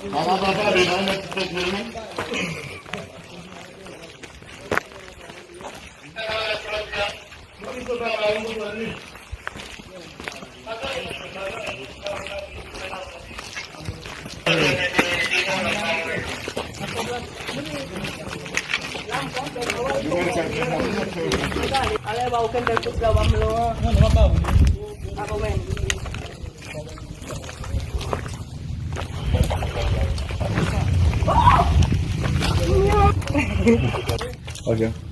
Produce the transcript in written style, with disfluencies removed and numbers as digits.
Bapak-bapak di mana kita kirim? Ale bau kan dari gawam lo. Ako men. Oke.